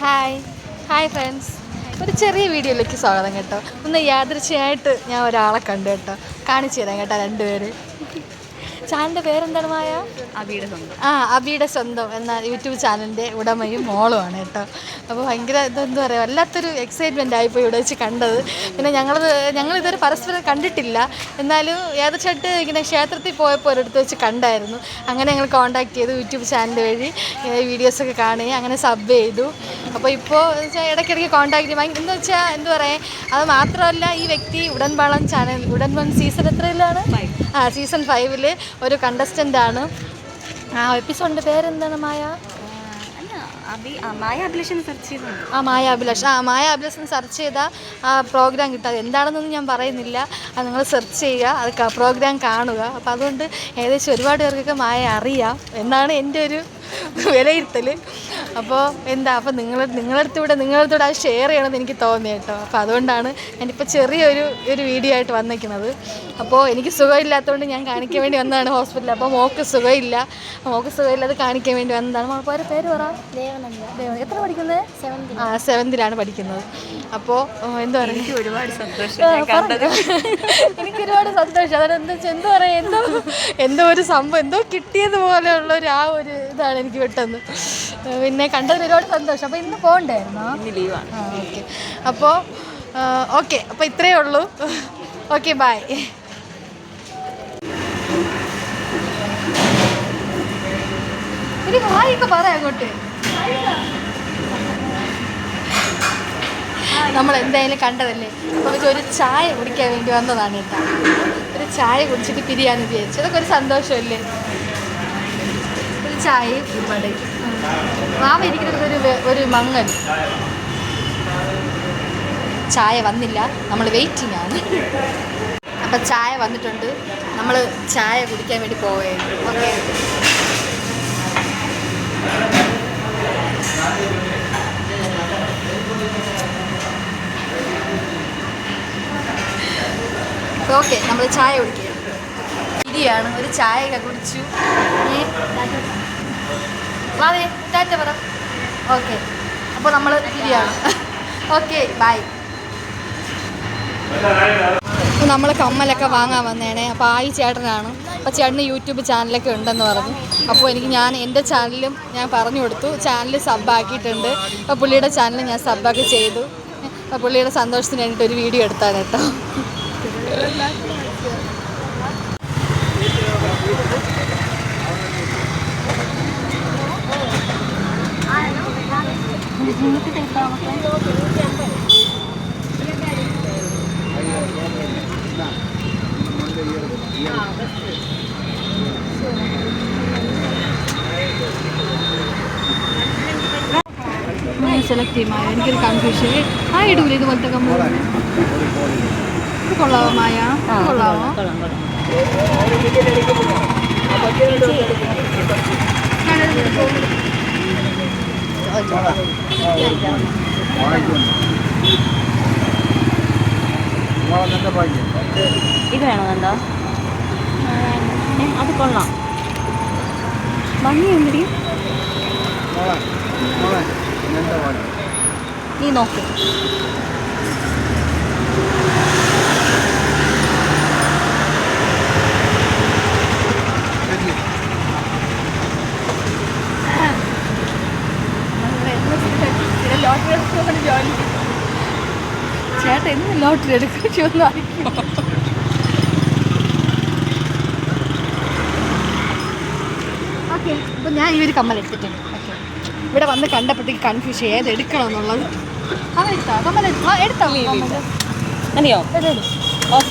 Hi hi friends, ഒരു ചെറിയ വീഡിയോയിലേക്ക് സ്വാഗതം കേട്ടോ. ഒന്ന് യാദൃച്ഛയായിട്ട് ഞാൻ ഒരാളെ കണ്ടു കേട്ടോ, കാണിച്ചു തരാം കേട്ടോ. രണ്ടുപേര്. ചാനലിൻ്റെ പേരെന്താണ് മായ? അബിയുടെ സ്വന്തം എന്ന യൂട്യൂബ് ചാനലിൻ്റെ ഉടമയും മോളുമാണ് കേട്ടോ. അപ്പോൾ ഭയങ്കര ഇതെന്താ പറയുക, വല്ലാത്തൊരു എക്സൈറ്റ്മെൻ്റ് ആയിപ്പോയി ഇവിടെ വെച്ച് കണ്ടത്. പിന്നെ ഞങ്ങളിതുവരെ പരസ്പരം കണ്ടിട്ടില്ല, എന്നാലും യാദൃച്ഛമായിട്ട് ഇങ്ങനെ ക്ഷേത്രത്തിൽ പോയപ്പോൾ ഒരിടത്ത് വെച്ച് കണ്ടായിരുന്നു. അങ്ങനെ ഞങ്ങൾ കോൺടാക്ട് ചെയ്തു യൂട്യൂബ് ചാനൽ വഴി, വീഡിയോസൊക്കെ കാണുകയും അങ്ങനെ സബ് ചെയ്തു. അപ്പോൾ ഇപ്പോൾ ഇടയ്ക്കിടയ്ക്ക് കോൺടാക്ട് ചെയ്യും. എന്ന് വെച്ചാൽ എന്താ പറയുക, അത് മാത്രമല്ല ഈ വ്യക്തി ഉടൻപാളം ചാനൽ ഉടൻപൺ സീസൺ എത്രയിലാണ്? സീസൺ 5 ഒരു കണ്ടസ്റ്റൻ്റാണ്. എപ്പിസോഡിൻ്റെ പേരെന്താണ് മായ? മായ അഭിലാഷൻ സെർച്ച് ചെയ്തു. മായ അഭിലാഷൻ സെർച്ച് ചെയ്താൽ ആ പ്രോഗ്രാം കിട്ടും. അത് എന്താണെന്നൊന്നും ഞാൻ പറയുന്നില്ല, അത് നിങ്ങൾ സെർച്ച് ചെയ്യുക, അത് പ്രോഗ്രാം കാണുക. അപ്പോൾ അതുകൊണ്ട് ഏകദേശം ഒരുപാട് പേർക്കൊക്കെ മായ അറിയാം എന്നാണ് എൻ്റെ ഒരു വിലയിരുത്തൽ. അപ്പോൾ നിങ്ങളടുത്തൂടെ അത് ഷെയർ ചെയ്യണമെന്ന് എനിക്ക് തോന്നി കേട്ടോ. അപ്പോൾ അതുകൊണ്ടാണ് ഞാനിപ്പോൾ ചെറിയൊരു വീഡിയോ ആയിട്ട് വന്നിരിക്കുന്നത്. അപ്പോൾ എനിക്ക് സുഖമില്ലാത്തതുകൊണ്ട് ഞാൻ കാണിക്കാൻ വേണ്ടി വന്നതാണ് ഹോസ്പിറ്റലിൽ. അപ്പോൾ മോൾക്ക് സുഖമില്ലാതെ കാണിക്കാൻ വേണ്ടി വന്നതാണ്. മോൾക്കൊരു പേര് പറ. എത്ര പഠിക്കുന്നത്? 7th പഠിക്കുന്നത്. അപ്പോൾ എന്താ പറയുക, എനിക്ക് ഒരുപാട് സന്തോഷം. അതായത് എന്താ പറയുക, എന്തോ ഒരു സംഭവം എന്തോ കിട്ടിയതുപോലെയുള്ള ആ ഒരു ഇതാണ് എനിക്ക് പെട്ടെന്ന്. പിന്നെ കണ്ടതിന് ഒരുപാട് സന്തോഷം. അപ്പോൾ ഇന്ന് പോകണ്ടായിരുന്നോ? ലീവാണ്. ഓക്കെ. അപ്പോൾ ഇത്രയേ ഉള്ളൂ. Okay, bye. ഇനി ഹായൊക്കെ പറയാം അങ്ങോട്ട്. നമ്മൾ എന്തായാലും കണ്ടതല്ലേ, നമുക്ക് ഒരു ചായ കുടിക്കാൻ വേണ്ടി വന്നതാണ് കേട്ടോ. ഒരു ചായ കുടിച്ചിട്ട് പിരിയാന്ന് വിചാരിച്ചു. അതൊക്കെ ഒരു സന്തോഷമല്ലേ. ഒരു ചായയും ഇവിടെ മാവ ഇരിക്കുന്നത് ഒരു മങ്ങൽ. ചായ വന്നില്ല, നമ്മൾ വെയിറ്റിംഗ് ആണ്. അപ്പം ചായ വന്നിട്ടുണ്ട്, നമ്മൾ ചായ കുടിക്കാൻ വേണ്ടി പോവുകയാണ്. ഓക്കെ. ഓക്കെ, നമ്മൾ ചായ കുടിക്കുക. ഇരിയാണ്, ഒരു ചായയൊക്കെ കുടിച്ചു. വാവേ ടാറ്റ പറ. ഓക്കെ, അപ്പോൾ നമ്മൾ ഇരിയാണ്. Okay, by. നമ്മൾ കമ്മലൊക്കെ വാങ്ങാൻ വന്നേണേ. അപ്പോൾ ഈ ചേട്ടനാണ്. അപ്പോൾ ചേട്ടന് യൂട്യൂബ് ചാനലൊക്കെ ഉണ്ടെന്ന് പറഞ്ഞു. അപ്പോൾ എൻ്റെ ചാനലും ഞാൻ പറഞ്ഞു കൊടുത്തു, ചാനൽ സബ്ബാക്കിയിട്ടുണ്ട്. അപ്പോൾ പുള്ളിയുടെ ചാനൽ ഞാൻ സബ്ബാക്കി ചെയ്തു. അപ്പോൾ പുള്ളിയുടെ സന്തോഷത്തിന് വേണ്ടിയിട്ട് ഒരു വീഡിയോ എടുത്താണ് കേട്ടോ. സെലക്ട് ചെയ്യുമായ എനിക്കൊരു കൺഫ്യൂഷൻ. ഇടൂല ഇതുപോലത്തെ കമ്മൽ. ഇത് കൊള്ളാവോ മായ? കൊള്ളാവോ? ഇത് വേണോ? എന്താ അത് കൊള്ളാം, ഭംഗിയുണ്ട്. നീ നോക്ക്. ചേട്ടൻ എന്ന് ലോട്ടറി എടുക്കുമെന്ന് അറിയിക്കും. ഓക്കെ, അപ്പോൾ ഞാൻ ഈ ഒരു കമ്മൽ എടുത്തിട്ടുണ്ട്. ഓക്കെ, ഇവിടെ വന്ന് കണ്ടപ്പോഴത്തേക്ക് കൺഫ്യൂഷൻ ഏത് എടുക്കണമെന്നുള്ളത്. എടുത്താ കമ്മൽ എടുത്താ മതിയോ? ഓഫ്